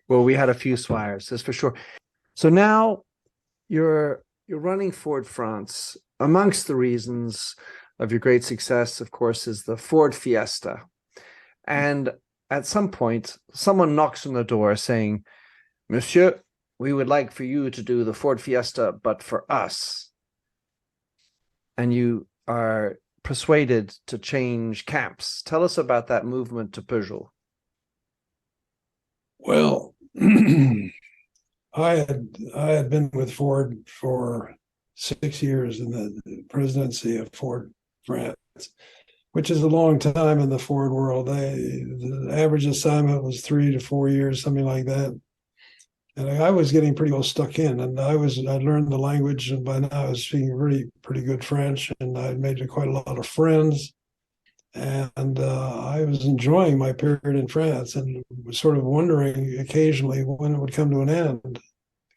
Well, we had a few Swires, that's for sure. So now you're running Ford France. Amongst the reasons of your great success, of course, is the Ford Fiesta. And at some point, someone knocks on the door saying, Monsieur, we would like for you to do the Ford Fiesta, but for us. And you are persuaded to change camps. Tell us about that movement to Peugeot. Well, I had been with Ford for 6 years in the presidency of Ford France, which is a long time in the Ford world. The average assignment was 3 to 4 years, something like that. And I was getting pretty well stuck in, and I learned the language, and by now I was speaking really pretty good French, and I made quite a lot of friends. And I was enjoying my period in France and was sort of wondering occasionally when it would come to an end,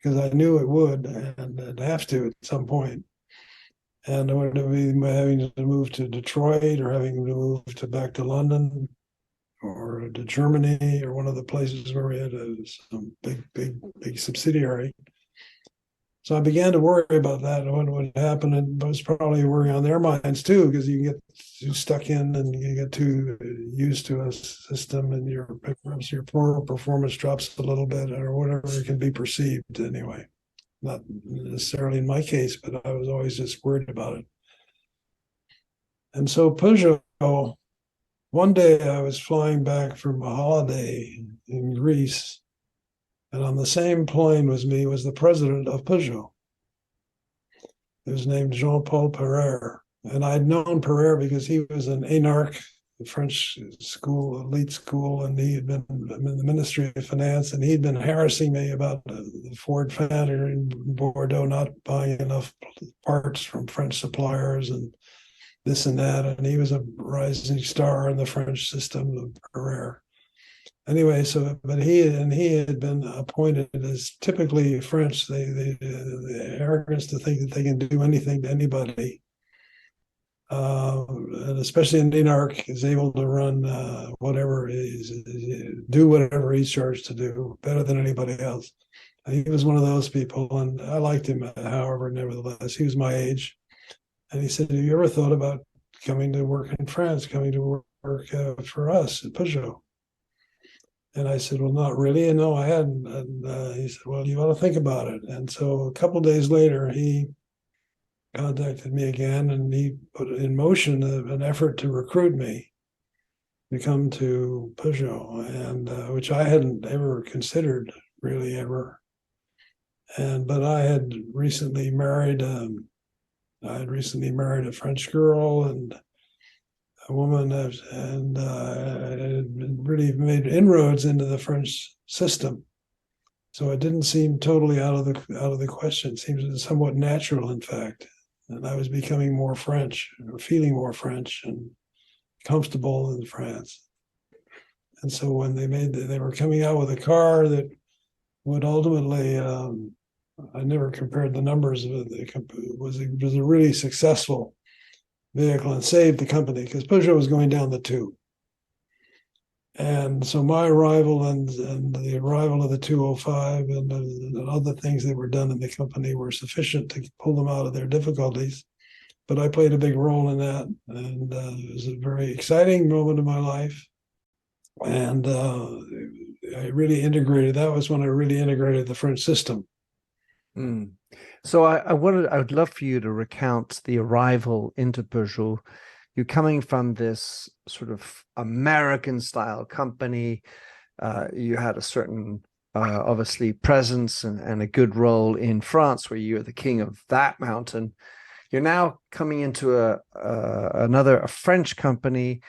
because I knew it would, and it'd have to at some point. And I would be having to move to Detroit or having to move back to London or to Germany or one of the places where we had some big subsidiary. So I began to worry about that and what would happen, and it was probably worrying on their minds too, because you get too stuck in and you get too used to a system, and your performance drops a little bit, or whatever it can be perceived anyway. Not necessarily in my case, but I was always just worried about it. And so Peugeot, one day I was flying back from a holiday in Greece, and on the same plane with me was the president of Peugeot. He was named Jean-Paul Pereire. And I'd known Pereire because he was an énarque, the French school, elite school, and he had been in the Ministry of Finance, and he'd been harassing me about the Ford foundry in Bordeaux not buying enough parts from French suppliers and this and that. And he was a rising star in the French system, Pereire. Anyway, but he had been appointed as typically French. The arrogance to think that they can do anything to anybody, and especially an énarque is able to run do whatever he's charged to do better than anybody else. And he was one of those people, and I liked him. However, nevertheless, he was my age, and he said, "Have you ever thought about coming to work in France, coming to work for us at Peugeot?" And I said, "Well, not really." And no, I hadn't. And he said, "Well, you ought to think about it." And so a couple of days later, he contacted me again, and he put in motion an effort to recruit me to come to Peugeot, and which I hadn't ever considered really ever. But I had recently married. I had recently married a French girl, and a woman, and had really made inroads into the French system. So it didn't seem totally out of the question. It seems somewhat natural, in fact. And I was becoming more French, or feeling more French, and comfortable in France. And so when they were coming out with a car that would ultimately, I never compared the numbers of it. It was a really successful vehicle and saved the company, because Peugeot was going down the tube. And so my arrival and the arrival of the 205 and other things that were done in the company were sufficient to pull them out of their difficulties. But I played a big role in that, and it was a very exciting moment in my life. And I really integrated. That was when I really integrated the French system. Mm. So I would love for you to recount the arrival into Peugeot. You're coming from this sort of American style company. You had a certain, obviously, presence and a good role in France, where you're the king of that mountain. You're now coming into a French company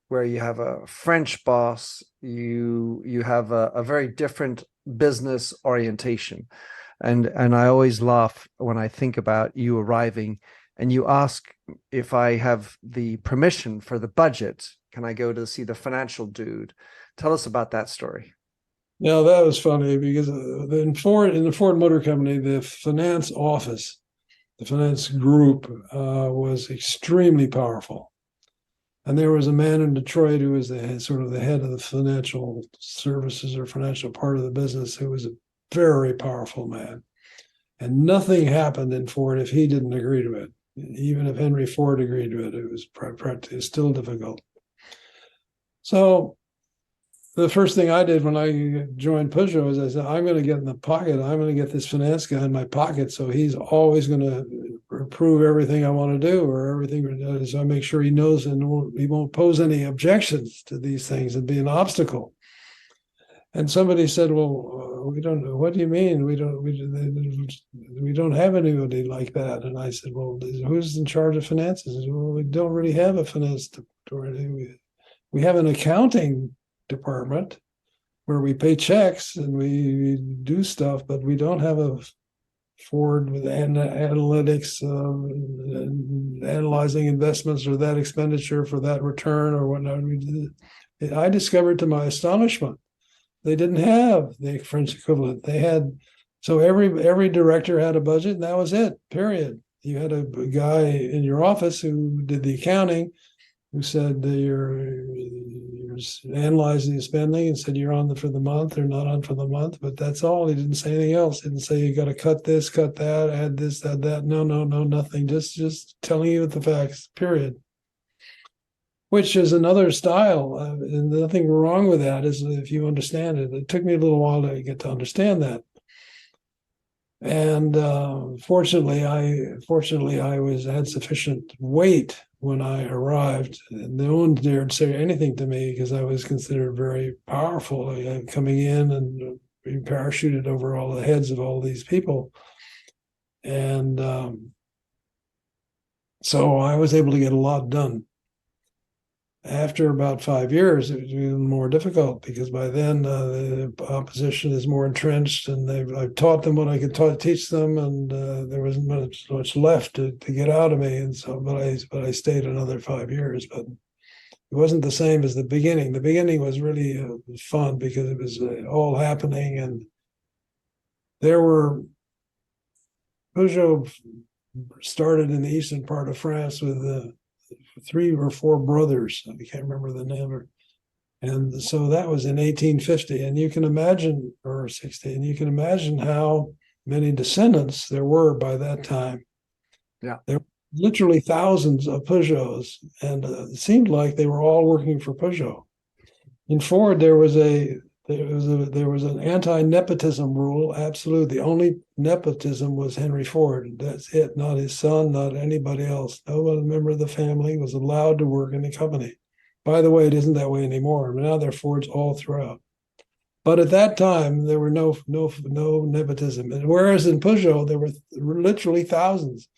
where you have a French boss. You have a very different business orientation. And I always laugh when I think about you arriving and you ask if I have the permission for the budget. Can I go to see the financial dude? Tell us about that story. Now that was funny, because in the Ford Motor Company, the finance office, the finance group was extremely powerful. And there was a man in Detroit who was sort of the head of the financial services or financial part of the business, who was a very powerful man. And nothing happened in Ford if he didn't agree to it. Even if Henry Ford agreed to it, it was still difficult. So the first thing I did when I joined Peugeot is I said, I'm going to get in the pocket. I'm going to get this finance guy in my pocket. So he's always going to approve everything I want to do or everything. So I make sure he knows and he won't pose any objections to these things and be an obstacle. And somebody said, well, we don't know. What do you mean? We don't have anybody like that. And I said, well, who's in charge of finances? Said, well, we don't really have a finance department. We have an accounting department where we pay checks and we do stuff, but we don't have a Ford with analytics, analyzing investments or that expenditure for that return or whatnot. I discovered to my astonishment, they didn't have the French equivalent. They had, so every director had a budget and that was it, period. You had a guy in your office who did the accounting, who said you're analyzing the spending and said you're on for the month or not on for the month, but that's all. He didn't say anything else. He didn't say you got to cut this, cut that, add this, add that. No, nothing. Just telling you the facts, period. Which is another style, and nothing wrong with that. Is if you understand it. It took me a little while to get to understand that. And fortunately, I had sufficient weight when I arrived. No one dared say anything to me because I was considered very powerful, coming in and being parachuted over all the heads of all these people. And so I was able to get a lot done. After about 5 years, it was even more difficult because by then the opposition is more entrenched, and I've taught them what I could teach them, and there wasn't much left to get out of me. And so, but I stayed another 5 years, but it wasn't the same as the beginning. The beginning was really fun because it was all happening, and there were Peugeot started in the eastern part of France with 3 or 4 brothers. I can't remember the name. And so that was in 1850. And you can imagine, or 60, and you can imagine how many descendants there were by that time. Yeah. There were literally thousands of Peugeots, and it seemed like they were all working for Peugeot. In Ford, there was an anti-nepotism rule. Absolutely. The only nepotism was Henry Ford. That's it. Not his son, not anybody else. No one member of the family was allowed to work in the company. By the way, it isn't that way anymore. Now there are Fords all throughout. But at that time, there were no nepotism. And whereas in Peugeot, there were literally thousands.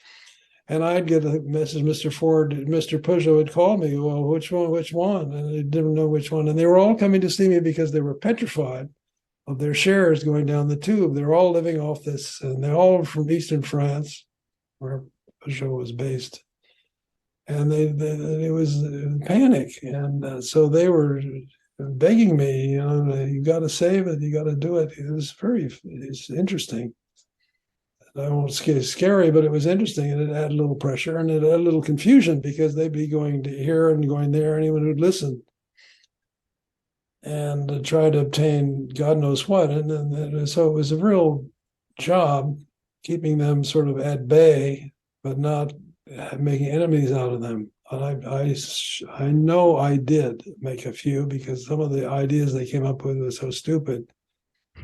And I'd get a message, Mr. Peugeot had called me. Well, which one? And I didn't know which one. And they were all coming to see me because they were petrified of their shares going down the tube. They're all living off this, and they're all from Eastern France, where Peugeot was based. And it was panic. And so they were begging me, you got to save it. You got to do it. It's interesting. I won't say scary, but it was interesting, and it had a little pressure and it had a little confusion because they'd be going to here and going there, anyone who'd listen, and try to obtain God knows what. And so it was a real job keeping them sort of at bay, but not making enemies out of them. And I know I did make a few because some of the ideas they came up with were so stupid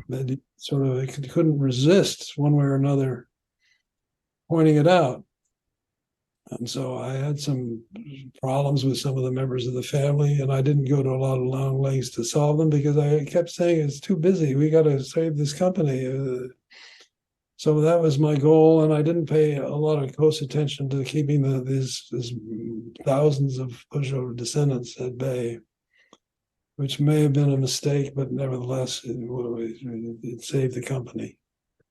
that you sort of couldn't resist one way or another pointing it out. And so I had some problems with some of the members of the family, and I didn't go to a lot of long lengths to solve them because I kept saying it's too busy. We got to save this company. So that was my goal, and I didn't pay a lot of close attention to keeping these thousands of Peugeot descendants at bay, which may have been a mistake, but nevertheless, it saved the company.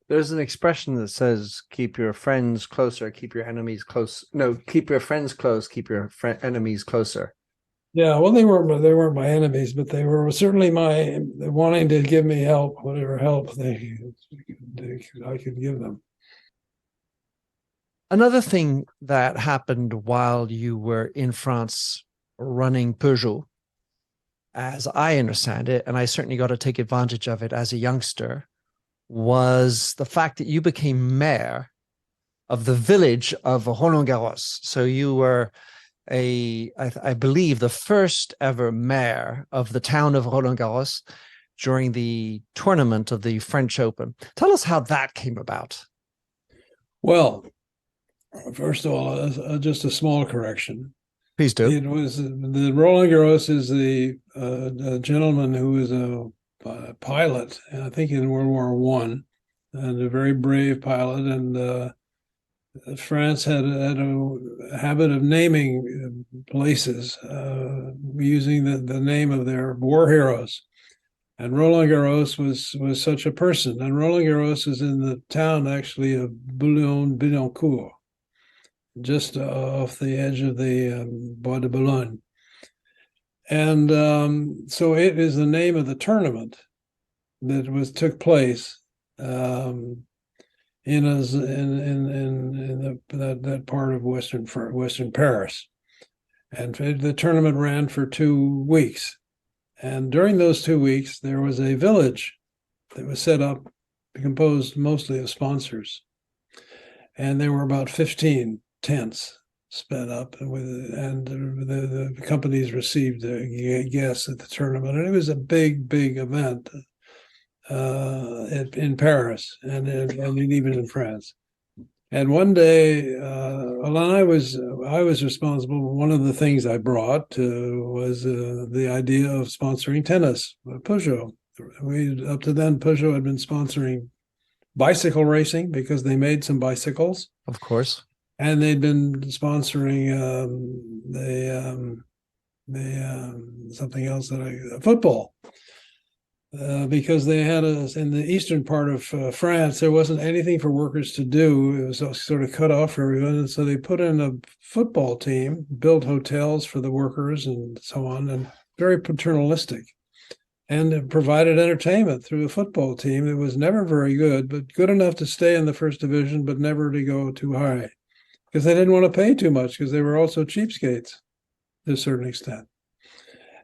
There's an expression that says, keep your friends closer, keep your enemies close. No, keep your friends close, keep your enemies closer. Yeah, well, they weren't my enemies, but they were certainly wanting to give me help, whatever help I could give them. Another thing that happened while you were in France running Peugeot, as I understand it, and I certainly got to take advantage of it as a youngster, was the fact that you became mayor of the village of Roland Garros. So you were I believe, the first ever mayor of the town of Roland Garros during the tournament of the French Open. Tell us how that came about. Well, first of all, just a small correction. Please do. It was the Roland Garros is the a gentleman who was a pilot, and I think in World War One, and a very brave pilot. And France had a habit of naming places using the name of their war heroes. And Roland Garros was such a person. And Roland Garros is in the town actually of Boulogne-Billancourt, just off the edge of the Bois de Boulogne. And so it is the name of the tournament that took place in that part of Western Paris. And the tournament ran for 2 weeks. And during those 2 weeks, there was a village that was set up, composed mostly of sponsors. And there were about 15 tents sped up, and the companies received guests at the tournament. And it was a big, big event in Paris and even in France. And one day, I was responsible. One of the things I brought was the idea of sponsoring tennis. Peugeot. Up to then, Peugeot had been sponsoring bicycle racing because they made some bicycles, of course, and they'd been sponsoring something else football. Because they had in the eastern part of France, there wasn't anything for workers to do. It was sort of cut off for everyone. And so they put in a football team, built hotels for the workers and so on, and very paternalistic. And it provided entertainment through a football team that was never very good, but good enough to stay in the first division, but never to go too high. Because they didn't want to pay too much, because they were also cheapskates to a certain extent.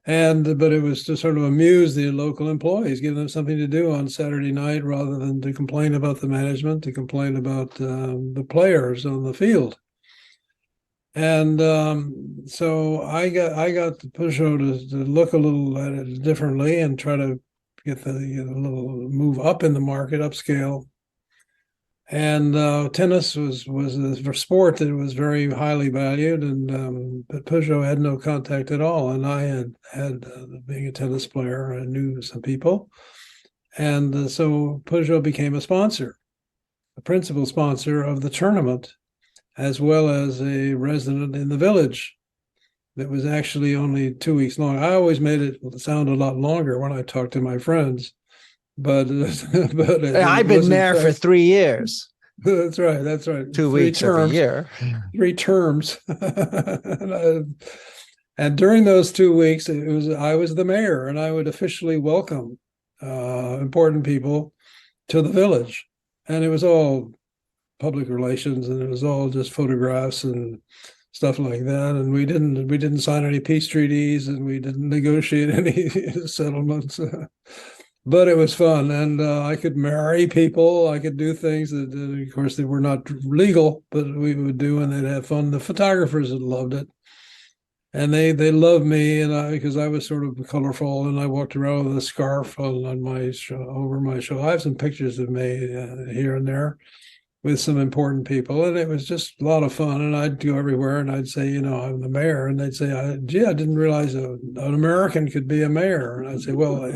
But it was to sort of amuse the local employees, give them something to do on Saturday night rather than to complain about the management, to complain about the players on the field. And so I got the Peugeot to look a little at it differently and try to get a little move up in the market, upscale. And tennis was a sport that was very highly valued, and but Peugeot had no contact at all. And I had being a tennis player, I knew some people, and so Peugeot became a sponsor, a principal sponsor of the tournament, as well as a resident in the village. That was actually only 2 weeks long. I always made it sound a lot longer when I talked to my friends. But I've been there for 3 years. That's right. That's right. 2 weeks every year. 3 terms. And during those 2 weeks, I was the mayor, and I would officially welcome important people to the village. And it was all public relations, and it was all just photographs and stuff like that. And we didn't sign any peace treaties, and we didn't negotiate any settlements. But it was fun, and I could marry people. I could do things that, of course, they were not legal, but we would do, and they'd have fun. The photographers had loved it, and they loved me, and because I was sort of colorful, and I walked around with a scarf on my over my shoulder. I have some pictures of me here and there with some important people, and it was just a lot of fun. And I'd go everywhere, and I'd say, I'm the mayor, and they'd say, "Gee, I didn't realize an American could be a mayor." And I'd say, "Well,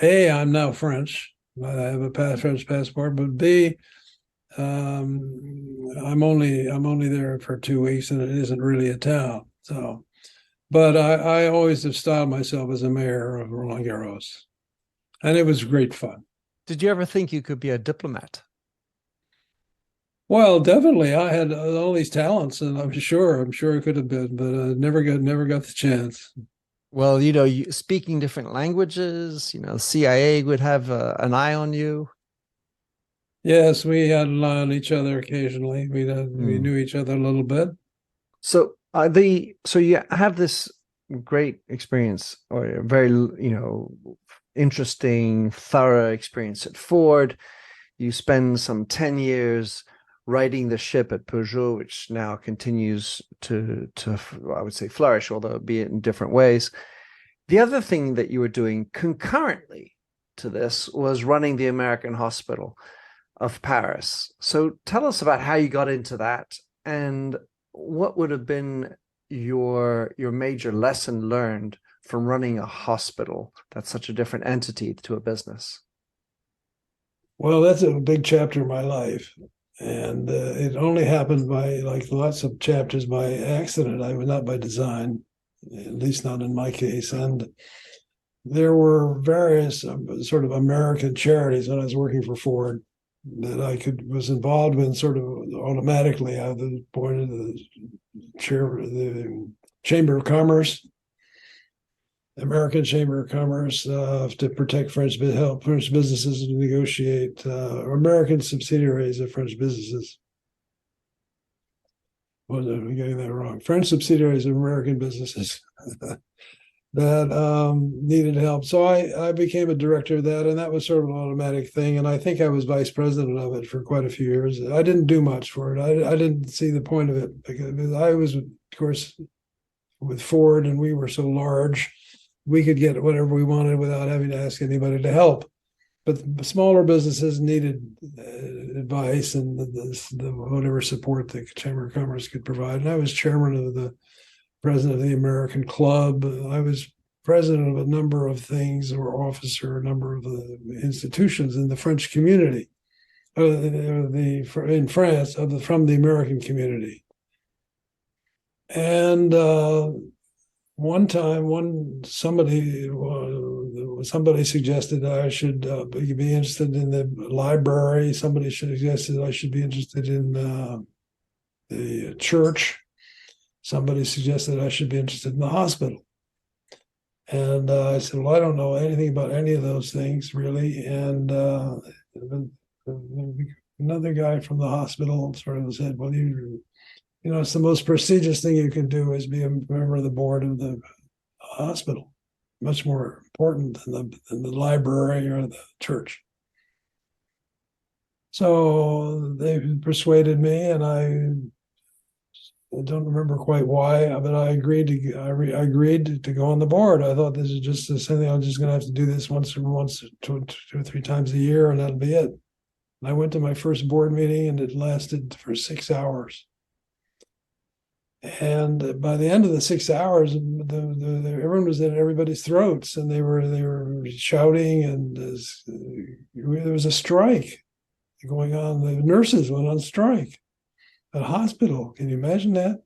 A, I'm now French. I have a French passport, but B, I'm only there for 2 weeks, and it isn't really a town." So, but I always have styled myself as a mayor of Roland Garros, and it was great fun. Did you ever think you could be a diplomat? Well, definitely, I had all these talents, and I'm sure I could have been, but I never got the chance. Well, speaking different languages, CIA would have an eye on you. Yes, we had an eye on each other occasionally. We knew each other a little bit. So you have this great experience, or a very, interesting, thorough experience at Ford. You spend some 10 years righting the ship at Peugeot, which now continues to I would say flourish, although be it in different ways. The other thing that you were doing concurrently to this was running the American Hospital of Paris. So tell us about how you got into that, and what would have been your major lesson learned from running a hospital that's such a different entity to a business. Well, that's a big chapter in my life. And it only happened by, like lots of chapters, by accident. I was not by design, at least not in my case. And there were various sort of American charities when I was working for Ford that was involved in sort of automatically. I was appointed the Chamber of Commerce, American Chamber of Commerce, to protect help French businesses to negotiate, American subsidiaries of French businesses. Well, I'm getting that wrong. French subsidiaries of American businesses that needed help. So I became a director of that, and that was sort of an automatic thing. And I think I was vice president of it for quite a few years. I didn't do much for it. I didn't see the point of it, because I was, of course, with Ford, and we were so large, we could get whatever we wanted without having to ask anybody to help. But the smaller businesses needed advice and the whatever support the Chamber of Commerce could provide. And I was chairman of the president of the American Club. I was president of a number of things, or officer, a number of the institutions in the French community, in France, from the American community. And one time, somebody suggested I should be interested in the library. Somebody suggested I should be interested in the church. Somebody suggested I should be interested in the hospital. And I said, well, I don't know anything about any of those things, really. And another guy from the hospital sort of said, well, it's the most prestigious thing you can do is be a member of the board of the hospital. Much more important than the library or the church. So they persuaded me, and I don't remember quite why, but I agreed to go on the board. I thought this is just something I'm just going to have to do this once, two or three times a year, and that'll be it. And I went to my first board meeting, and it lasted for 6 hours. And by the end of the 6 hours, everyone was at everybody's throats, and they were shouting, and there was a strike going on. The nurses went on strike at a hospital. Can you imagine that?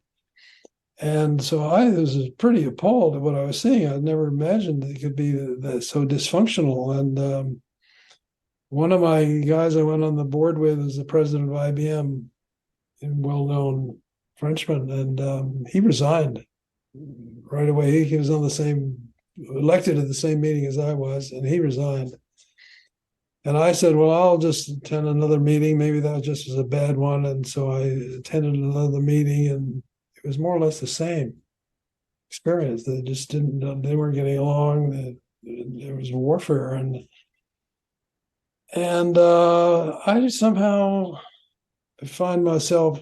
And so I was pretty appalled at what I was seeing. I'd never imagined it could be that so dysfunctional. And one of my guys I went on the board with is the president of IBM, a well-known Frenchman, and he resigned right away. He was elected at the same meeting as I was, and he resigned. And I said, well, I'll just attend another meeting. Maybe that just was a bad one. And so I attended another meeting, and it was more or less the same experience. They weren't getting along. There was warfare. And I just somehow find myself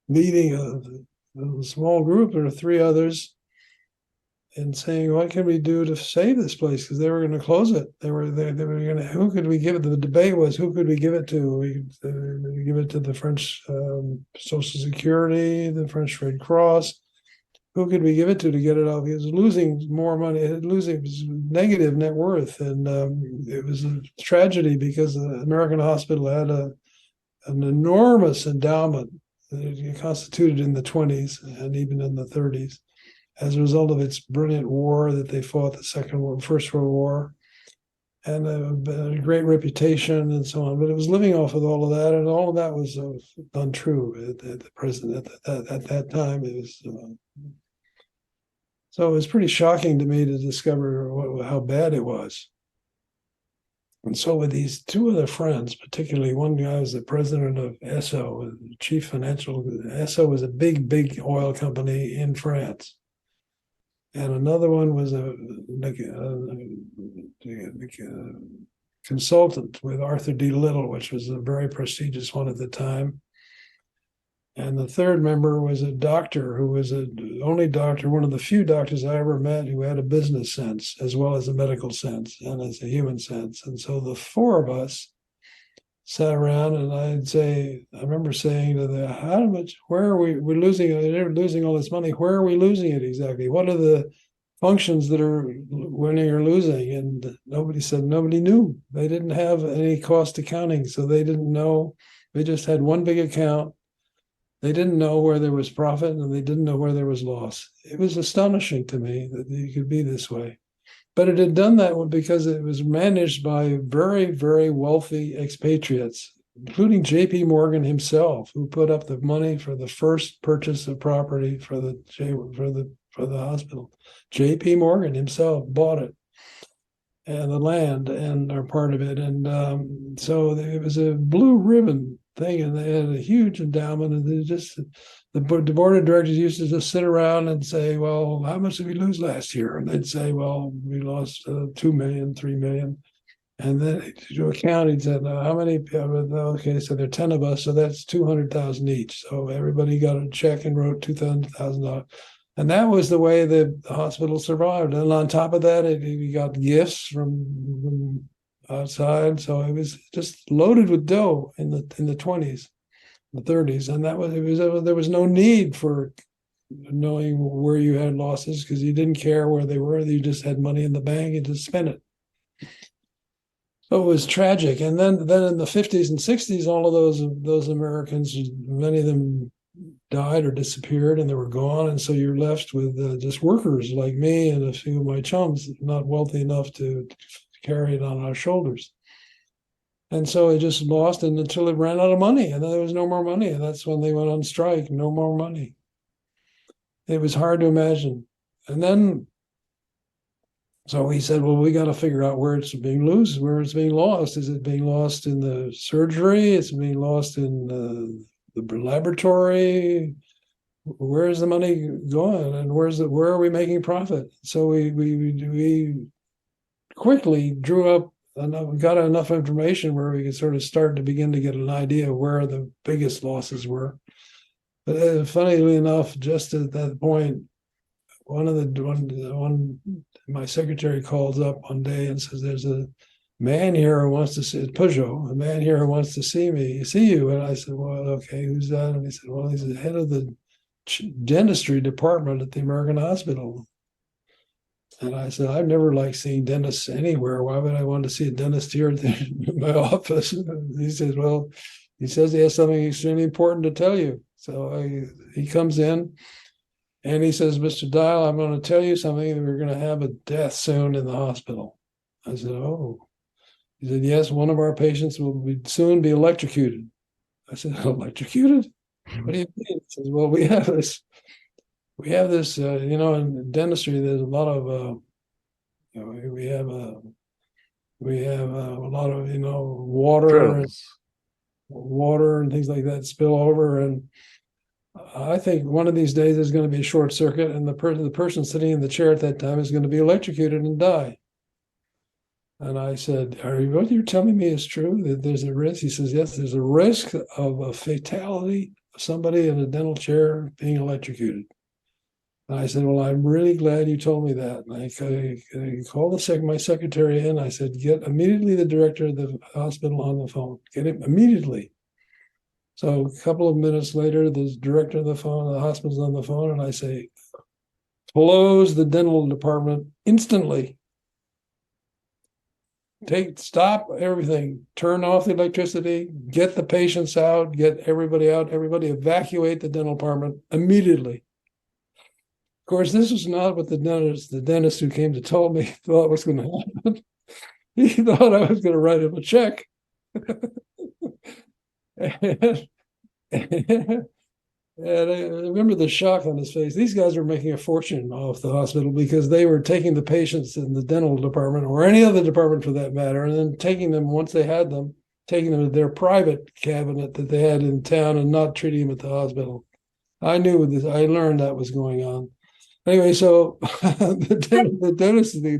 leading a small group, or 3 others, and saying, what can we do to save this place? Because they were going to close it. They were going to, who could we give it to? The debate was, who could we give it to? We give it to the French Social Security, the French Red Cross. Who could we give it to get it off? It was losing more money, it was negative net worth. And it was a tragedy, because the American hospital had an enormous endowment constituted in the 20s and even in the 30s as a result of its brilliant war that they fought, the First World War, and a great reputation and so on. But it was living off of all of that, and all of that was untrue at the present at that time. It was so it was pretty shocking to me to discover how bad it was. And so with these two of their friends, particularly one guy was the president of Esso, chief financial. Esso was a big oil company in France. And another one was a consultant with Arthur D. Little, which was a very prestigious one at the time. And the third member was a doctor who was the only doctor, one of the few doctors I ever met who had a business sense as well as a medical sense and as a human sense. And so the four of us sat around, and I remember saying to them, how much, where are we're losing, they're losing all this money. Where are we losing it exactly? What are the functions that are when you're losing? And nobody knew. They didn't have any cost accounting, so they didn't know. They just had one big account. They didn't know where there was profit, and they didn't know where there was loss. It was astonishing to me that you could be this way. But it had done that because it was managed by very, very wealthy expatriates, including J.P. Morgan himself, who put up the money for the first purchase of property for the hospital. J.P. Morgan himself bought it, and the land and are part of it. And so it was a blue ribbon thing, and they had a huge endowment, and they just the board of directors used to just sit around and say, well, how much did we lose last year? And they'd say, well, we lost 2 million, 3 million. And then to account, he'd say, how many? Okay, so there are 10 of us, so that's 200,000 each. So everybody got a check and wrote $200,000. And that was the way the hospital survived. And on top of that, we got gifts from outside. So it was just loaded with dough in the 20s. The 30s, and there was no need for knowing where you had losses because you didn't care where they were. You just had money in the bank and just spent it. So it was tragic. And then in the 50s and 60s, all of those Americans, many of them died or disappeared, and they were gone. And so you're left with just workers like me and a few of my chums, not wealthy enough to carry it on our shoulders. And so it just lost until it ran out of money, and then there was no more money. And that's when they went on strike, no more money. It was hard to imagine. And then, so he said, well, we got to figure out where it's being lost. Is it being lost in the surgery? Is it being lost in the laboratory? Where is the money going? And where are we making profit? So we quickly drew up got enough information where we could sort of start to begin to get an idea of where the biggest losses were. But funnily enough, just at that point, my secretary calls up one day and says, "There's a man here who wants to see Peugeot. A man here who wants to see you." And I said, "Well, okay, who's that?" And he said, "Well, he's the head of the dentistry department at the American Hospital." And I said, I've never liked seeing dentists anywhere. Why would I want to see a dentist here in my office? He says, well, he says he has something extremely important to tell you. So he comes in and he says, Mr. Dial, I'm going to tell you something. We're going to have a death soon in the hospital. I said, oh. He said, yes, one of our patients will soon be electrocuted. I said, electrocuted? What do you mean? He says, well, we have this, in dentistry, there's a lot of, we have a lot of, water and things like that spill over. And I think one of these days there's going to be a short circuit, and the person sitting in the chair at that time is going to be electrocuted and die. And I said, what you're telling me is true, that there's a risk? He says, yes, there's a risk of a fatality of somebody in a dental chair being electrocuted. And I said, well, I'm really glad you told me that. And I called my secretary in. I said, get immediately the director of the hospital on the phone. Get him immediately. So a couple of minutes later, the director of the hospital's on the phone, and I say, close the dental department instantly. Stop everything. Turn off the electricity. Get the patients out. Get everybody out. Everybody evacuate the dental department immediately. Of course, this was not what the dentist who came to tell me thought was going to happen. He thought I was going to write him a check. And I remember the shock on his face. These guys were making a fortune off the hospital because they were taking the patients in the dental department or any other department for that matter, and then taking them, once they had them, taking them to their private cabinet that they had in town and not treating them at the hospital. I knew this. I learned that was going on. Anyway, so the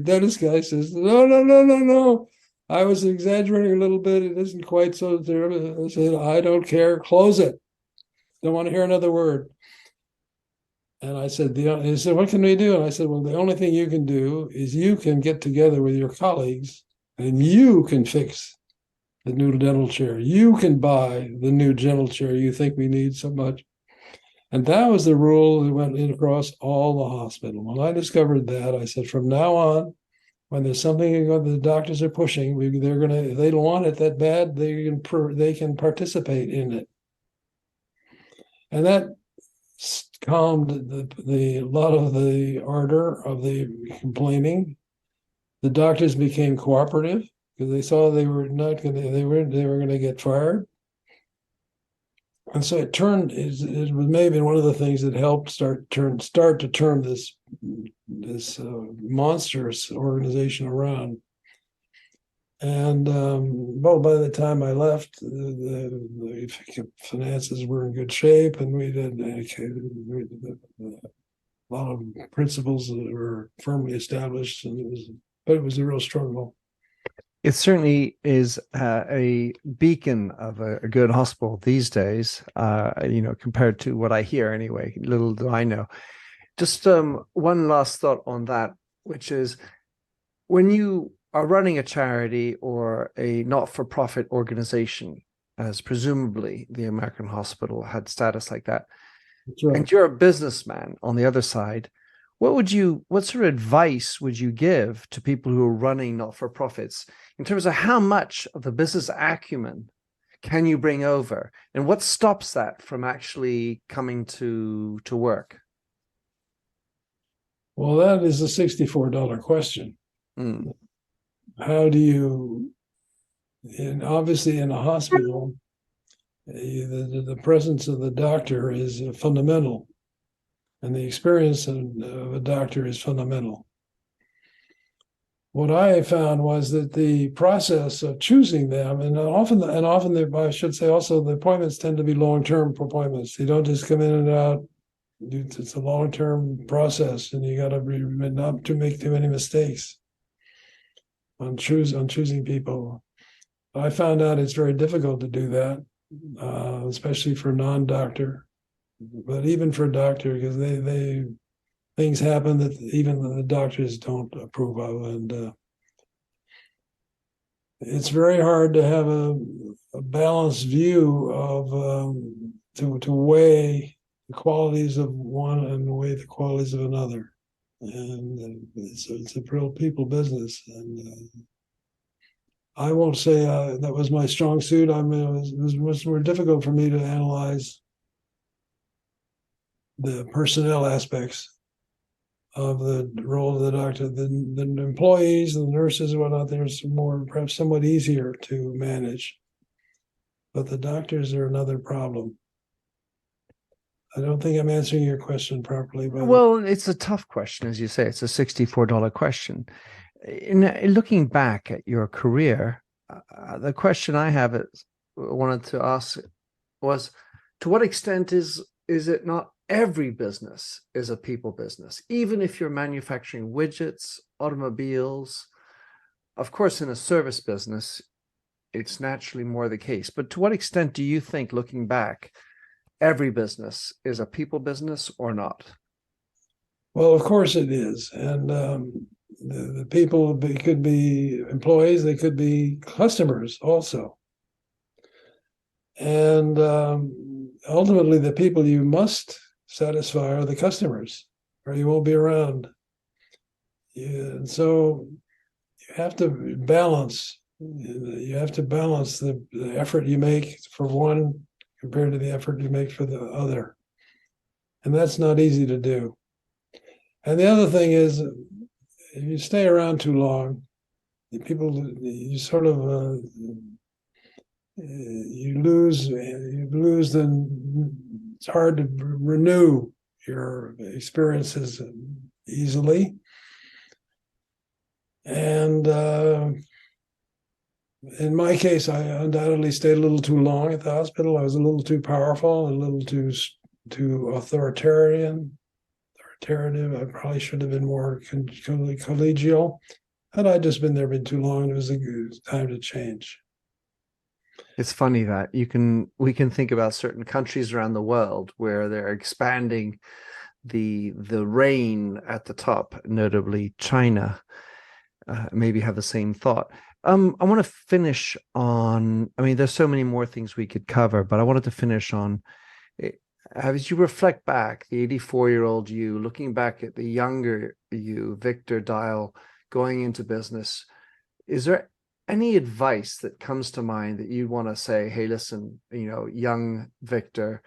dentist guy says, "No, no, no, no, no. I was exaggerating a little bit. It isn't quite so terrible." I said, "I don't care. Close it. Don't want to hear another word." And I said, he said, "What can we do?" And I said, "Well, the only thing you can do is you can get together with your colleagues and you can fix the new dental chair. You can buy the new dental chair you think we need so much." And that was the rule that went in across all the hospital. When I discovered that, I said, from now on, when there's something the doctors are pushing, they're gonna, if they don't want it that bad, they can participate in it. And that calmed the lot of the ardor of the complaining. The doctors became cooperative because they saw they were not going to, they were going to get fired. And so it was maybe one of the things that helped start to turn this monstrous organization around. And well, by the time I left, the finances were in good shape, and we did a lot of principles that were firmly established, and it was a real struggle. It certainly is a beacon of a good hospital these days, compared to what I hear anyway. Little do I know. Just one last thought on that, which is when you are running a charity or a not-for-profit organization, as presumably the American hospital had status like that, Right. and you're a businessman on the other side, what sort of advice would you give to people who are running not-for-profits in terms of how much of the business acumen can you bring over, and what stops that from actually coming to work? Well, that is a $64 question. Mm. How do you, and obviously in a hospital, the presence of the doctor is fundamental, and the experience of a doctor is fundamental. What I found was that the process of choosing them, and often, I should say also, the appointments tend to be long-term appointments. You don't just come in and out. It's a long-term process, and you got to not to make too many mistakes on choosing people. I found out it's very difficult to do that, especially for non-doctor, but even for a doctor, because they things happen that even the doctors don't approve of, and it's very hard to have a balanced view of to weigh the qualities of one and weigh the qualities of another, and it's a real people business, and I won't say that was my strong suit. I mean, it was much more difficult for me to analyze the personnel aspects of the role of the doctor. The employees, the nurses, and whatnot, there's more, perhaps somewhat easier to manage. But the doctors are another problem. I don't think I'm answering your question properly. Well, it's a tough question, as you say. It's a $64 question. In looking back at your career, the question wanted to ask was, to what extent is it not every business is a people business, even if you're manufacturing widgets, automobiles? Of course, in a service business, it's naturally more the case. But to what extent do you think, looking back, every business is a people business or not? Well, of course it is. And the people could be employees, they could be customers also. And ultimately, the people you must satisfy are the customers, or you won't be around. And so you have to balance. You have to balance the effort you make for one compared to the effort you make for the other. And that's not easy to do. And the other thing is, if you stay around too long, you sort of you lose the it's hard to renew your experiences easily. And in my case, I undoubtedly stayed a little too long at the hospital. I was a little too powerful, a little too authoritarian. I probably should have been more collegial. Had I just been there too long, it was a good time to change. It's funny that we can think about certain countries around the world where they're expanding the reign at the top, notably China. Maybe have the same thought. I want to finish on, I mean, there's so many more things we could cover, but I wanted to finish on, as you reflect back, the 84-year-old you, looking back at the younger you, Victor Dial, going into business, is there any advice that comes to mind that you want to say, hey, listen, young Victor,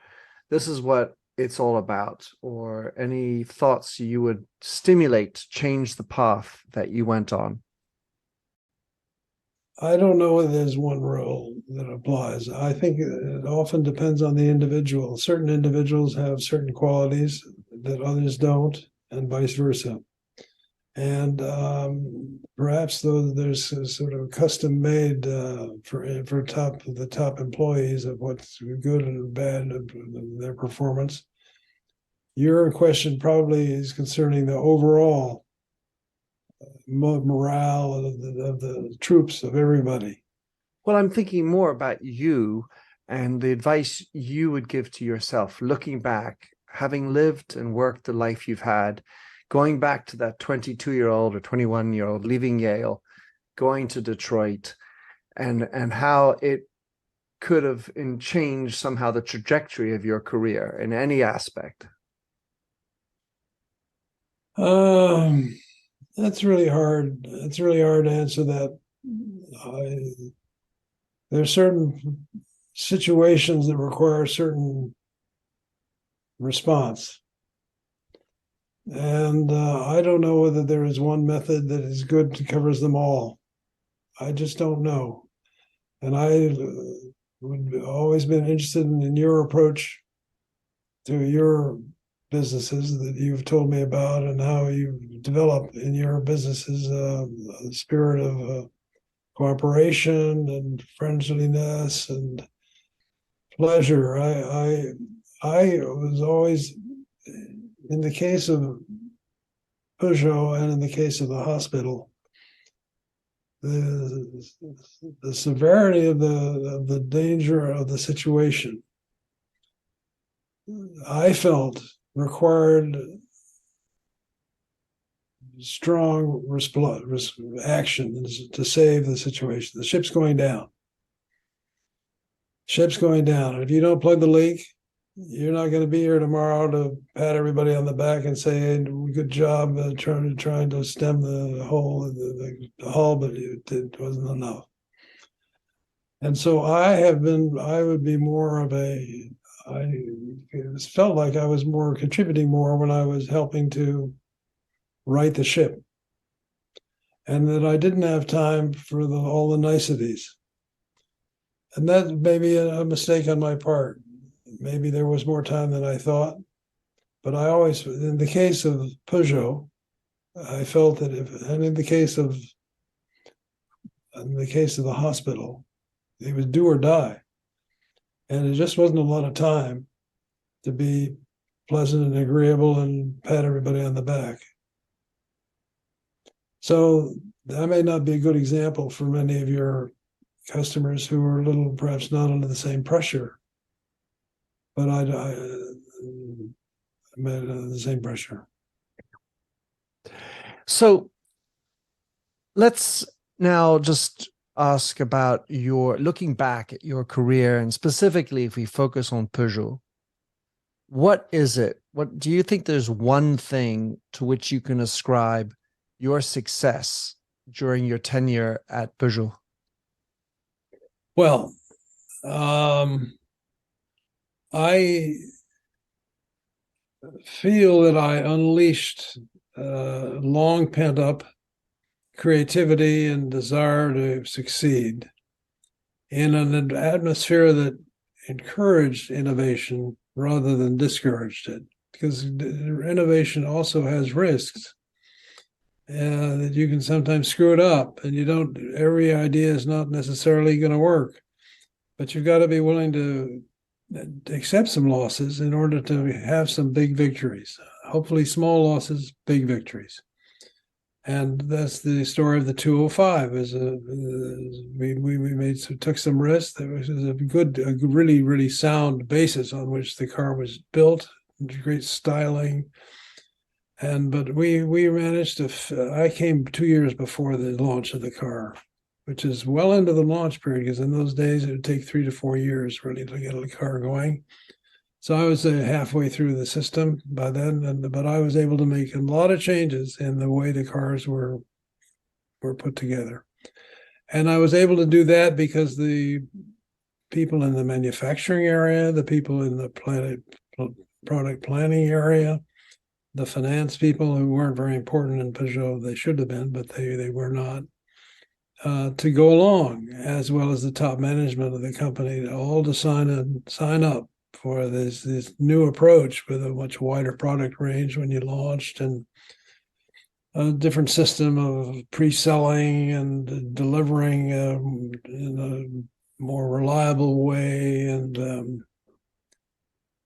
this is what it's all about, or any thoughts you would stimulate to change the path that you went on? I don't know whether there's one rule that applies. I think it often depends on the individual. Certain individuals have certain qualities that others don't, and vice versa. And perhaps though there's a sort of custom made for the top employees of what's good and bad of their performance. Your question probably is concerning the overall morale of the troops, of everybody. Well, I'm thinking more about you and the advice you would give to yourself, looking back, having lived and worked the life you've had, going back to that 22-year-old or 21-year-old, leaving Yale, going to Detroit, and how it could have changed somehow the trajectory of your career in any aspect. That's really hard. It's really hard to answer that. There are certain situations that require a certain response. And I don't know whether there is one method that is good to covers them all. I just don't know. And I would always been interested in your approach to your businesses that you've told me about, and how you develop in your businesses a spirit of cooperation and friendliness and pleasure. I was always, in the case of Peugeot and in the case of the hospital, the severity of the danger of the situation, I felt, required strong action to save the situation. The ship's going down. Ship's going down. If you don't plug the leak, you're not going to be here tomorrow to pat everybody on the back and say, hey, good job trying to stem the hull, but it wasn't enough. And so I would be more of it felt like I was more contributing more when I was helping to right the ship, and that I didn't have time for all the niceties. And that may be a mistake on my part. Maybe there was more time than I thought. But I always, in the case of Peugeot, I felt that in the case of the hospital, it was do or die. And it just wasn't a lot of time to be pleasant and agreeable and pat everybody on the back. So that may not be a good example for many of your customers who are perhaps not under the same pressure. But I'm under the same pressure. So let's now just ask about your looking back at your career, and specifically if we focus on Peugeot, what is it? What do you think there's one thing to which you can ascribe your success during your tenure at Peugeot? Well, I feel that I unleashed long pent up creativity and desire to succeed in an atmosphere that encouraged innovation rather than discouraged it, because innovation also has risks. That you can sometimes screw it up, and every idea is not necessarily going to work, but you've got to be willing to accept some losses in order to have some big victories. Hopefully small losses, big victories. And that's the story of the 205. We took some risks. There was a really, really sound basis on which the car was built, great styling. But we managed to. I came 2 years before the launch of the car, which is well into the launch period, because in those days it would take 3 to 4 years really to get a car going. So I was halfway through the system by then, but I was able to make a lot of changes in the way the cars were put together. And I was able to do that because the people in the manufacturing area, the people in the product planning area, the finance people who weren't very important in Peugeot, they should have been, but they were not, to go along, as well as the top management of the company, all to sign up for this new approach with a much wider product range when you launched, and a different system of pre-selling and delivering in a more reliable way. And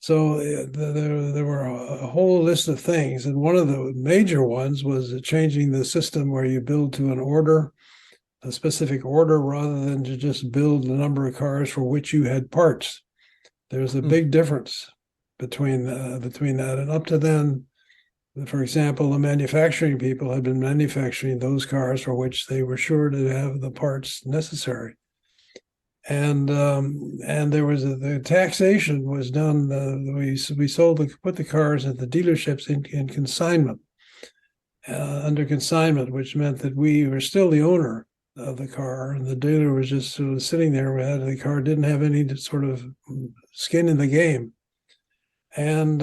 so there were a whole list of things. And one of the major ones was changing the system where you build to an order, a specific order, rather than to just build the number of cars for which you had parts. There's a big difference between that. And up to then, for example, the manufacturing people had been manufacturing those cars for which they were sure to have the parts necessary. And there was the taxation was done. We put the cars at the dealerships in consignment, under consignment, which meant that we were still the owner of the car, and the dealer was just sort of sitting there. The car didn't have any sort of skin in the game, and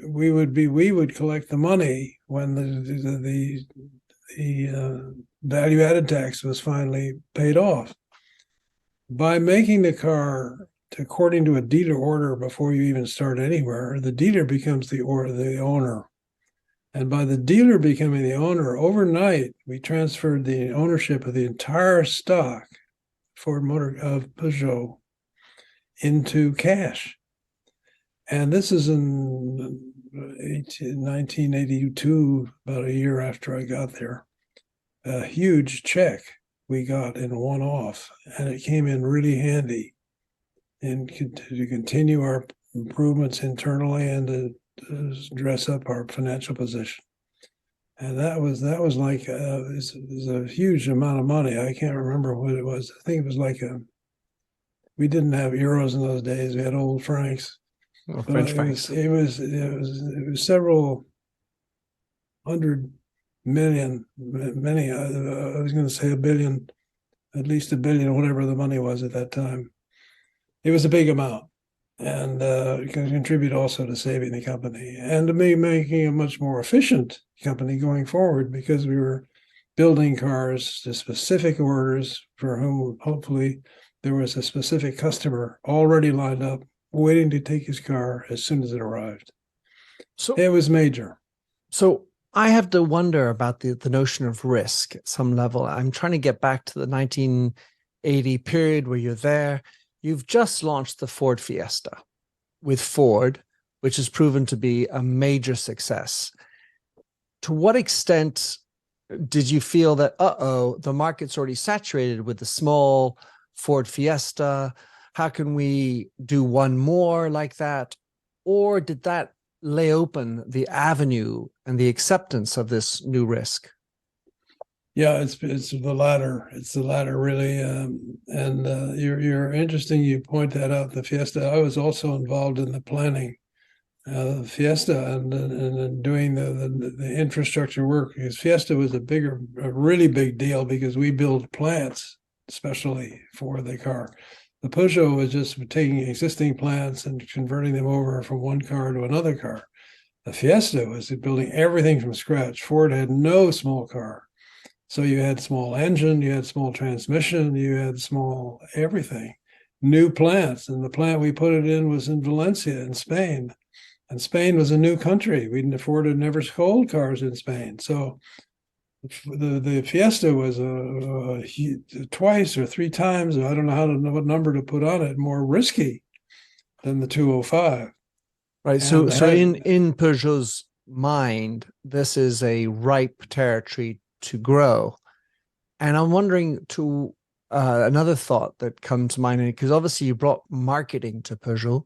we would collect the money when the value added tax was finally paid off. By making the car according to a dealer order before you even start anywhere, the dealer becomes the owner. And by the dealer becoming the owner, overnight, we transferred the ownership of the entire stock Ford Motor of Peugeot into cash. And this is in 1982, about a year after I got there. A huge check we got in one-off, and it came in really handy to continue our improvements internally and to dress up our financial position. And that was like it was a huge amount of money. I can't remember what it was. I think it was like we didn't have euros in those days. We had old francs. Oh, French francs. It was several hundred million, many. I was going to say a billion, at least a billion, whatever the money was at that time. It was a big amount. And it can contribute also to saving the company and to me making a much more efficient company going forward, because we were building cars to specific orders for whom hopefully there was a specific customer already lined up waiting to take his car as soon as it arrived. So it was major. So I have to wonder about the notion of risk at some level. I'm trying to get back to the 1980 period where you're there. You've just launched the Ford Fiesta with Ford, which has proven to be a major success. To what extent did you feel that, the market's already saturated with the small Ford Fiesta? How can we do one more like that? Or did that lay open the avenue and the acceptance of this new risk? Yeah, it's the latter. It's the latter, really. You're interesting. You point that out. The Fiesta. I was also involved in the planning, the Fiesta, and doing the infrastructure work. Because Fiesta was a really big deal, because we build plants especially for the car. The Peugeot was just taking existing plants and converting them over from one car to another car. The Fiesta was building everything from scratch. Ford had no small car. So you had small engine, you had small transmission, you had small everything. new plants. And the plant we put it in was in Valencia in Spain. And Spain was a new country. We didn't afford to never sold cars in Spain. So the Fiesta was twice or three times, I don't know what number to put on it, more risky than the 205. Right. So in Peugeot's mind, this is a ripe territory to grow. And I'm wondering to another thought that comes to mind, because obviously you brought marketing to Peugeot.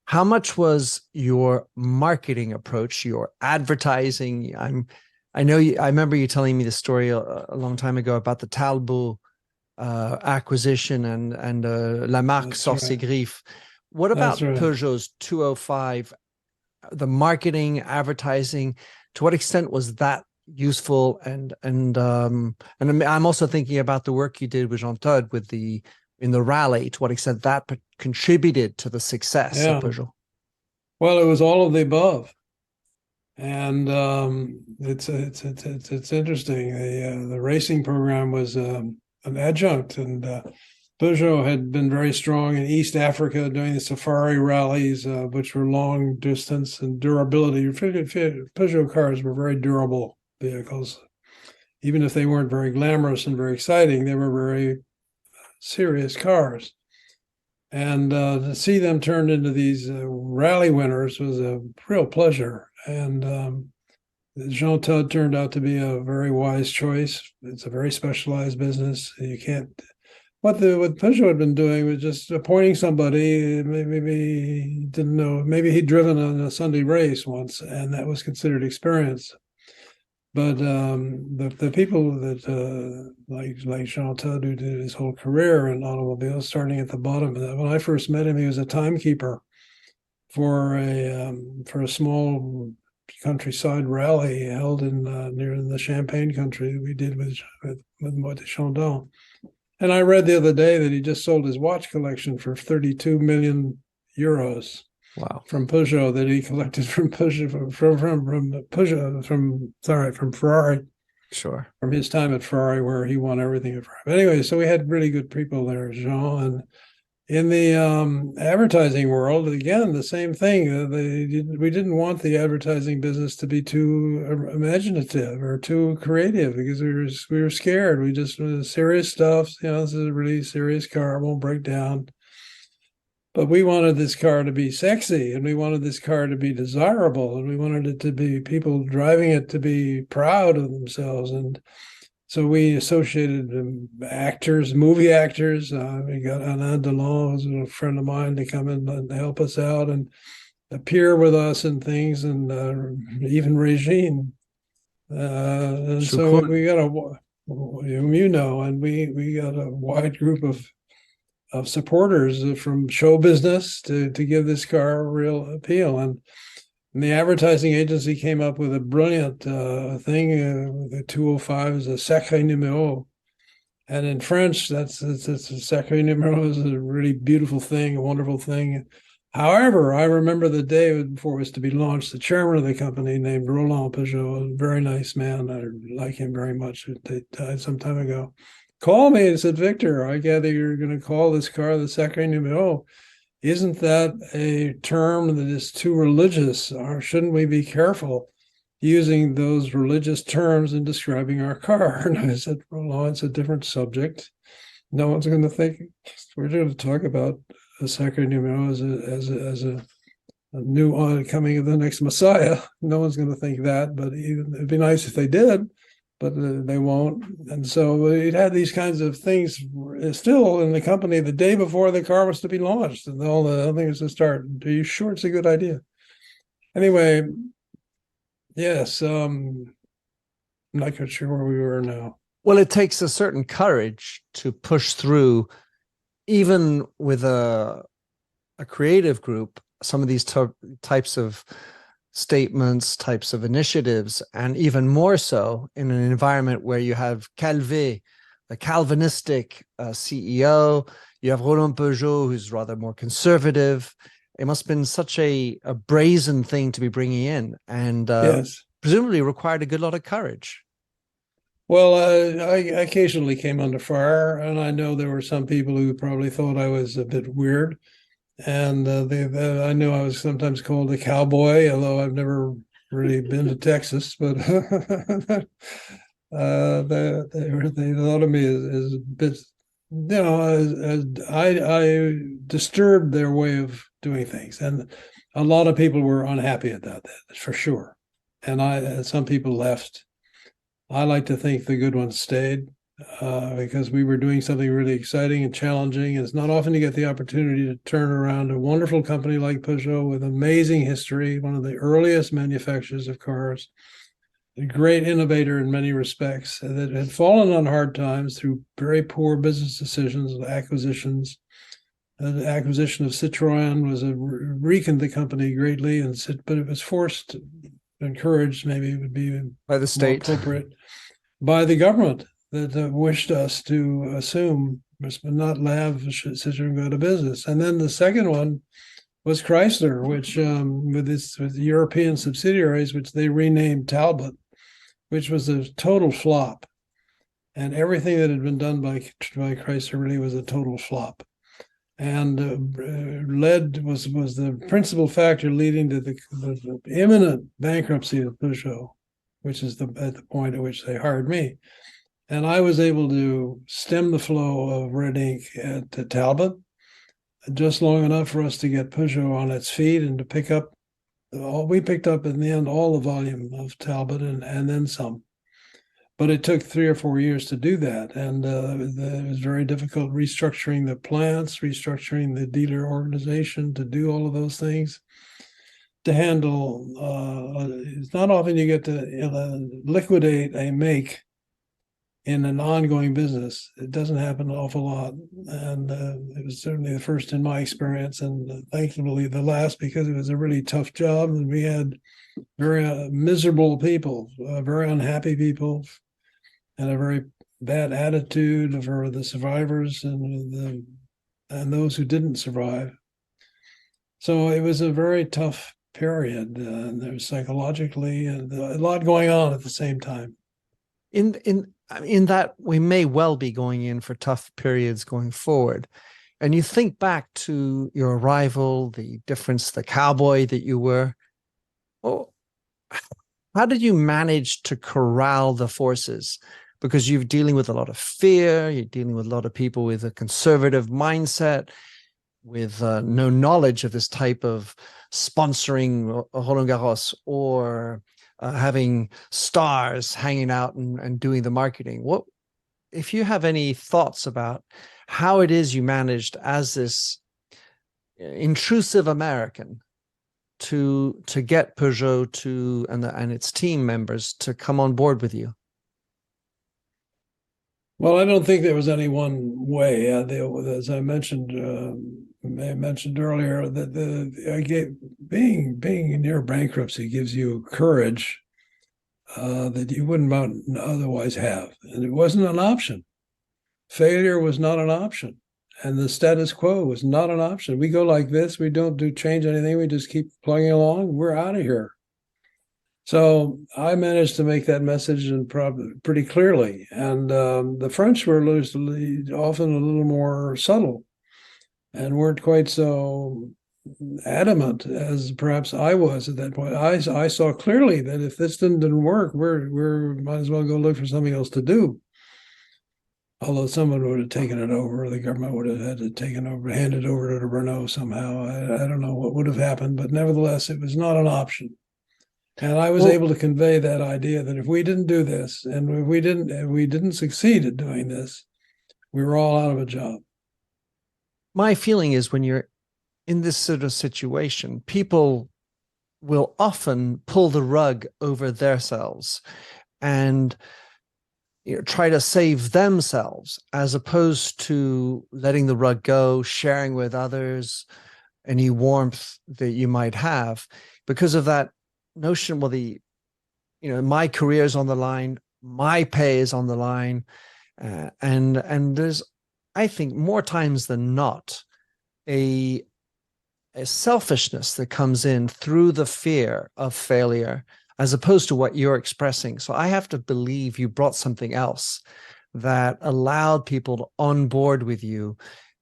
How much was your marketing approach, your advertising? I remember you telling me the story a long time ago about the Talbot acquisition and La Marque Sorcier-Griffe. What about Peugeot's 205? The marketing, advertising, to what extent was that useful? And I'm also thinking about the work you did with Jean Todt in the rally. To what extent that contributed to the success of Peugeot? Well, it was all of the above, and it's interesting. The racing program was an adjunct, and Peugeot had been very strong in East Africa doing the safari rallies, which were long distance and durability. Peugeot cars were very durable vehicles. Even if they weren't very glamorous and very exciting, they were very serious cars. And to see them turned into these rally winners was a real pleasure. And Jean Todt turned out to be a very wise choice. It's a very specialized business. You can't. What Peugeot had been doing was just appointing somebody. Maybe he didn't know. Maybe he'd driven on a Sunday race once, and that was considered experience. But the people that like Jean Todt, who did his whole career in automobiles, starting at the bottom. When I first met him, he was a timekeeper for a small countryside rally held in near the Champagne country. We did with Moët Chandon. And I read the other day that he just sold his watch collection for 32 million euros. Wow! From Peugeot, that he collected from Peugeot, from Ferrari. Sure. From his time at Ferrari, where he won everything at Ferrari. But anyway, so we had really good people there, Jean. And in the advertising world, again, the same thing. We didn't want the advertising business to be too imaginative or too creative, because we were scared. We just serious stuff. This is a really serious car. It won't break down. But we wanted this car to be sexy, and we wanted this car to be desirable, and we wanted it to be people driving it to be proud of themselves. And so we associated actors, movie actors. We got Alain Delon, who's a friend of mine, to come in and help us out and appear with us and things, and even Regine. And so we got and we got a wide group of supporters from show business to give this car a real appeal. And the advertising agency came up with a brilliant thing. The 205 is a sacré numéro. And in French, that's a sacré numéro is a really beautiful thing, a wonderful thing. However, I remember the day before it was to be launched, the chairman of the company, named Roland Peugeot, a very nice man. I like him very much. He died some time ago. Call me and said, Victor, I gather you're going to call this car the Sacré Numéro. Isn't that a term that is too religious? Or shouldn't we be careful using those religious terms in describing our car? And I said, Roland, it's a different subject. No one's going to think we're going to talk about the Sacré Numéro as a new coming of the next Messiah. No one's going to think that, but it'd be nice if they did. But they won't. And so it had these kinds of things still in the company the day before the car was to be launched, and all the things to start. Are you sure it's a good idea? Anyway, yes, I'm not quite sure where we were now. Well, it takes a certain courage to push through, even with a creative group, some of these types of statements, types of initiatives, and even more so in an environment where you have Calvé, the Calvinistic CEO, you have Roland Peugeot, who's rather more conservative. It must have been such a brazen thing to be bringing in, and yes, presumably required a good lot of courage. Well, I occasionally came under fire, and I know there were some people who probably thought I was a bit weird. And I knew I was sometimes called a cowboy, although I've never really been to Texas. But they thought of me as a bit, as I disturbed their way of doing things, and a lot of people were unhappy at that for sure. And some people left. I like to think the good ones stayed because we were doing something really exciting and challenging. It's not often you get the opportunity to turn around a wonderful company like Peugeot with amazing history, one of the earliest manufacturers of cars, a great innovator in many respects, that had fallen on hard times through very poor business decisions, acquisitions. The acquisition of Citroën was weakened the company greatly, but it was forced, encouraged, maybe would be By the more state. appropriate, by the government that wished us to assume, but not have Citroën go out of business. And then the second one was Chrysler, which with European subsidiaries, which they renamed Talbot, which was a total flop. And everything that had been done by Chrysler really was a total flop. And was the principal factor leading to the imminent bankruptcy of Peugeot, which is at the point at which they hired me. And I was able to stem the flow of red ink at Talbot just long enough for us to get Peugeot on its feet and to pick up we picked up in the end all the volume of Talbot and then some. But it took 3 or 4 years to do that. And it was very difficult restructuring the plants, restructuring the dealer organization to do all of those things, to handle. It's not often you get to liquidate a make in an ongoing business. It doesn't happen an awful lot. And it was certainly the first in my experience, and thankfully the last, because it was a really tough job. And we had very miserable people, very unhappy people, and a very bad attitude for the survivors and those who didn't survive. So it was a very tough period. There was psychologically and a lot going on at the same time. In that we may well be going in for tough periods going forward. And you think back to your arrival, the difference, the cowboy that you were. Oh, how did you manage to corral the forces? Because you're dealing with a lot of fear, you're dealing with a lot of people with a conservative mindset, with no knowledge of this type of sponsoring Roland Garros or having stars hanging out and doing the marketing. What, if you have any thoughts about how it is you managed as this intrusive American to get Peugeot and its team members to come on board with you? Well, I don't think there was any one way. As I mentioned, mentioned earlier, that being near bankruptcy gives you courage that you wouldn't otherwise have, and it wasn't an option. Failure was not an option, and the status quo was not an option. We go like this. We don't change anything. We just keep plugging along. We're out of here. So I managed to make that message and pretty clearly. And the French were often a little more subtle and weren't quite so adamant as perhaps I was at that point. I saw clearly that if this didn't work, we might as well go look for something else to do. Although someone would have taken it over, the government would have had to hand it over to Renault somehow. I don't know what would have happened, but nevertheless, it was not an option. And I was able to convey that idea that if we didn't do this, and if we didn't succeed at doing this, we were all out of a job. My feeling is when you're in this sort of situation, people will often pull the rug over themselves and try to save themselves, as opposed to letting the rug go, sharing with others any warmth that you might have, because of that notion. Well, my career is on the line, my pay is on the line, and there's, I think, more times than not, a selfishness that comes in through the fear of failure, as opposed to what you're expressing. So I have to believe you brought something else that allowed people to on board with you.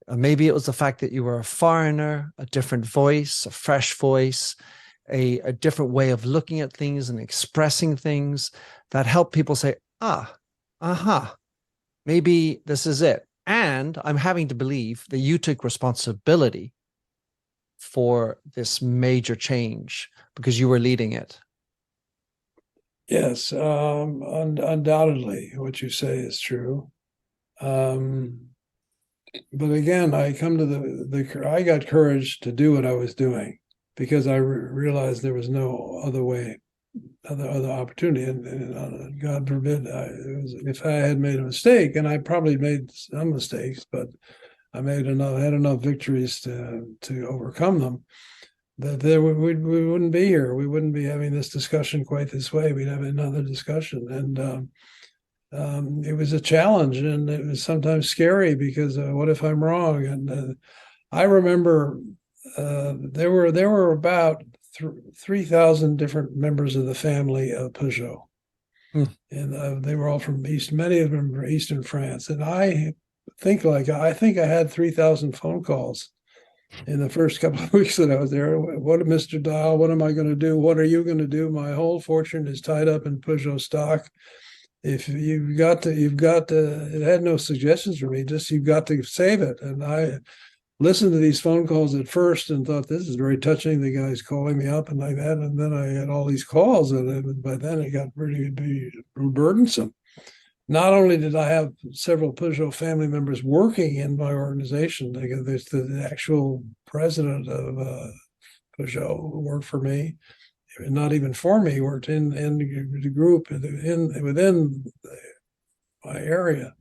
Maybe it was the fact that you were a foreigner, a different voice, a fresh voice, a different way of looking at things and expressing things that helped people say, maybe this is it. And I'm having to believe that you took responsibility for this major change because you were leading it. Yes, undoubtedly, what you say is true. But again, I come to I got courage to do what I was doing because I realized there was no other way, other opportunity. And God forbid, if I had made a mistake, and I probably made some mistakes, but I had enough victories to overcome them, that we wouldn't be here. We wouldn't be having this discussion quite this way. We'd have another discussion. And it was a challenge, and it was sometimes scary because what if I'm wrong? And I remember there were about 3,000 different members of the family of Peugeot, and they were all from many of them from Eastern France. And I think I had 3,000 phone calls in the first couple of weeks that I was there. What, Mr. Dial? What am I going to do? What are you going to do? My whole fortune is tied up in Peugeot stock. If you've got to, it had no suggestions for me, just you've got to save it. And I listened to these phone calls at first and thought, this is very touching. The guy's calling me up and like that. And then I had all these calls, and by then it got pretty burdensome. Not only did I have several Peugeot family members working in my organization, there's the actual president of Peugeot who worked for me, not even for me, worked in the group within my area.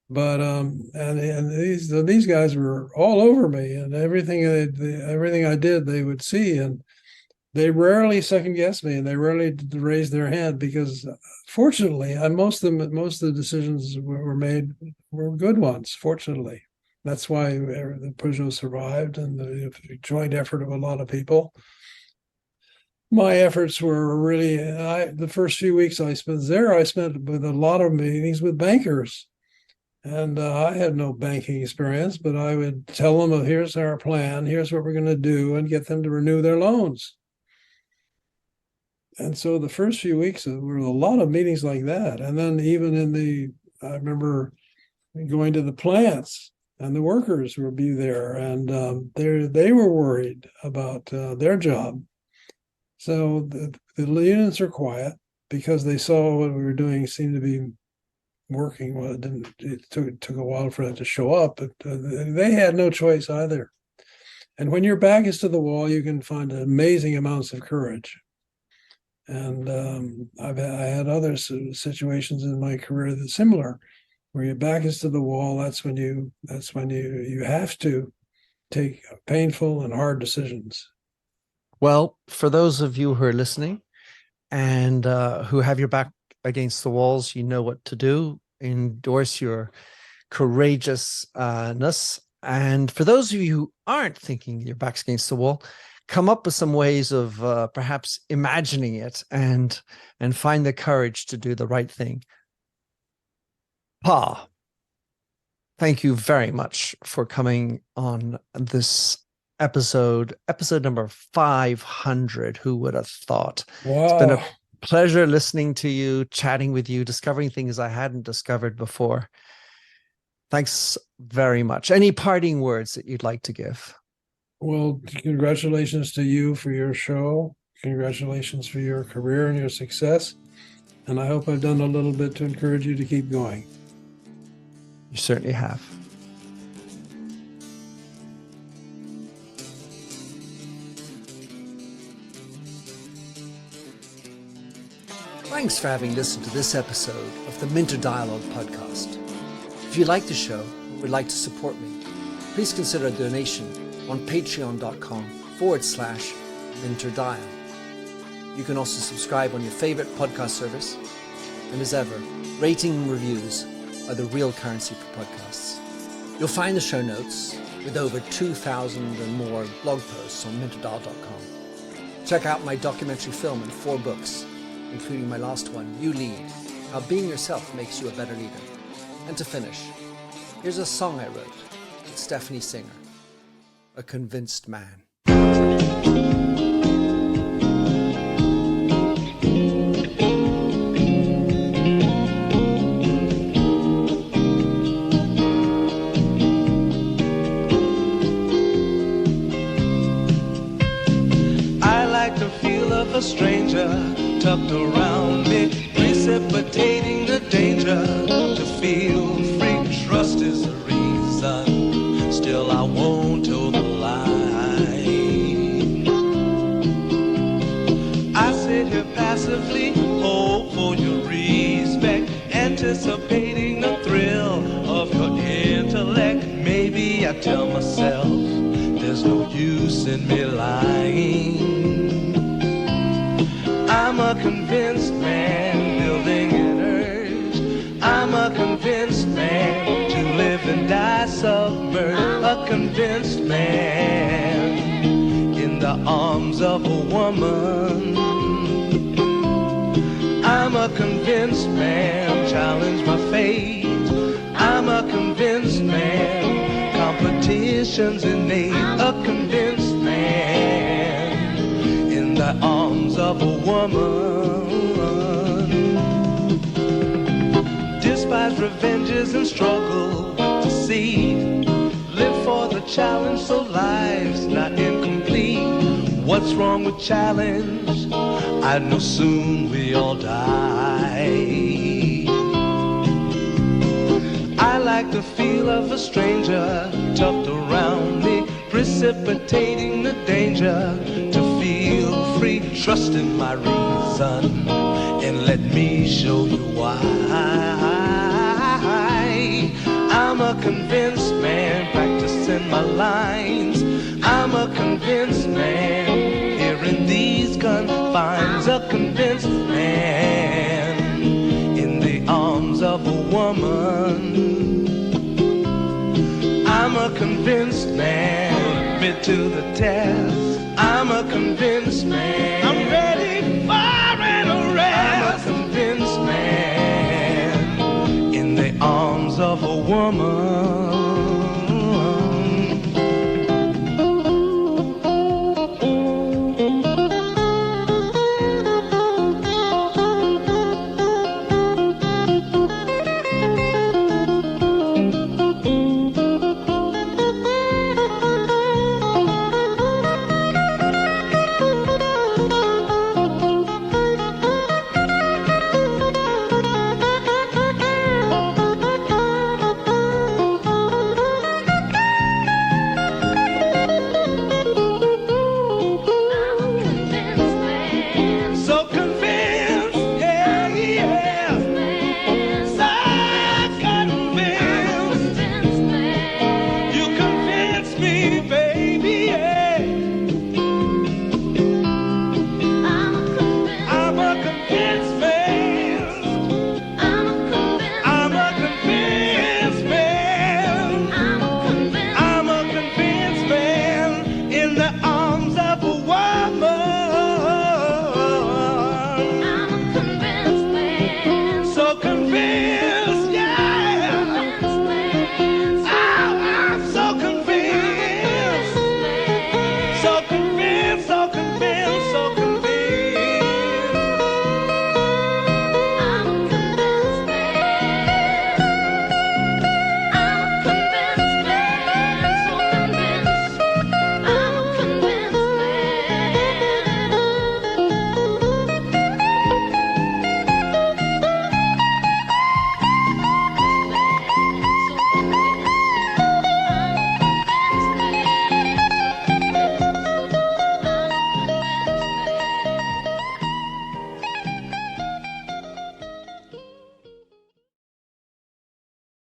But and these guys were all over me, and everything I did they would see, and they rarely second guessed me, and they rarely raised their hand because, fortunately, most of the decisions were made were good ones. Fortunately, that's why the Peugeot survived, and the joint effort of a lot of people. My efforts were really the first few weeks I spent there. I spent with a lot of meetings with bankers. And I had no banking experience, but I would tell them, oh, here's our plan, here's what we're going to do, and get them to renew their loans. And so the first few weeks, there were a lot of meetings like that. And then even I remember going to the plants, and the workers would be there, and they were worried about their job. So the unions were quiet because they saw what we were doing seemed to be working. Well, it took a while for that to show up, but they had no choice either. And when your back is to the wall, you can find amazing amounts of courage. And I had other situations in my career that's similar, where your back is to the wall. That's when you have to take painful and hard decisions. Well, for those of you who are listening and who have your back against the walls, you know what to do. Endorse your courageousness. And for those of you who aren't thinking your back's against the wall, come up with some ways of perhaps imagining it and find the courage to do the right thing. Pa, thank you very much for coming on this episode number 500. Who would have thought? Wow. It's been a pleasure listening to you, chatting with you, discovering things I hadn't discovered before. Thanks very much. Any parting words that you'd like to give? Well, congratulations to you for your show. Congratulations for your career and your success. And I hope I've done a little bit to encourage you to keep going. You certainly have. Thanks for having listened to this episode of the Minter Dialogue podcast. If you like the show and would like to support me, please consider a donation on patreon.com/MinterDial. You can also subscribe on your favorite podcast service. And as ever, rating and reviews are the real currency for podcasts. You'll find the show notes with over 2,000 and more blog posts on minterdial.com. Check out my documentary film and 4 books including my last one, You Lead, How Being Yourself Makes You a Better Leader. And to finish, here's a song I wrote with Stephanie Singer, A Convinced Man. A stranger tucked around me, precipitating the danger. To feel free, trust is the reason. Still I won't toe the line. I sit here passively, hope for your respect, anticipating the thrill of your intellect. Maybe I tell myself there's no use in me lying. I'm a convinced man, building an urge. I'm a convinced man, to live and die submerged. A convinced man, in the arms of a woman. I'm a convinced man, challenge my fate. I'm a convinced man, competition's innate. A convinced man, in the arms of a woman. Despise revenges and struggle with deceit. Live for the challenge so life's not incomplete. What's wrong with challenge? I know soon we all die. I like the feel of a stranger tucked around me, precipitating the danger. To feel free, trust in my reason, and let me show you why. I'm a convinced man, practicing my lines. I'm a convinced man, here in these confines. A convinced man, in the arms of a woman. I'm a convinced man, admit to the test. I'm a convinced man, I'm ready for an arrest. I'm a convinced man, in the arms of a woman.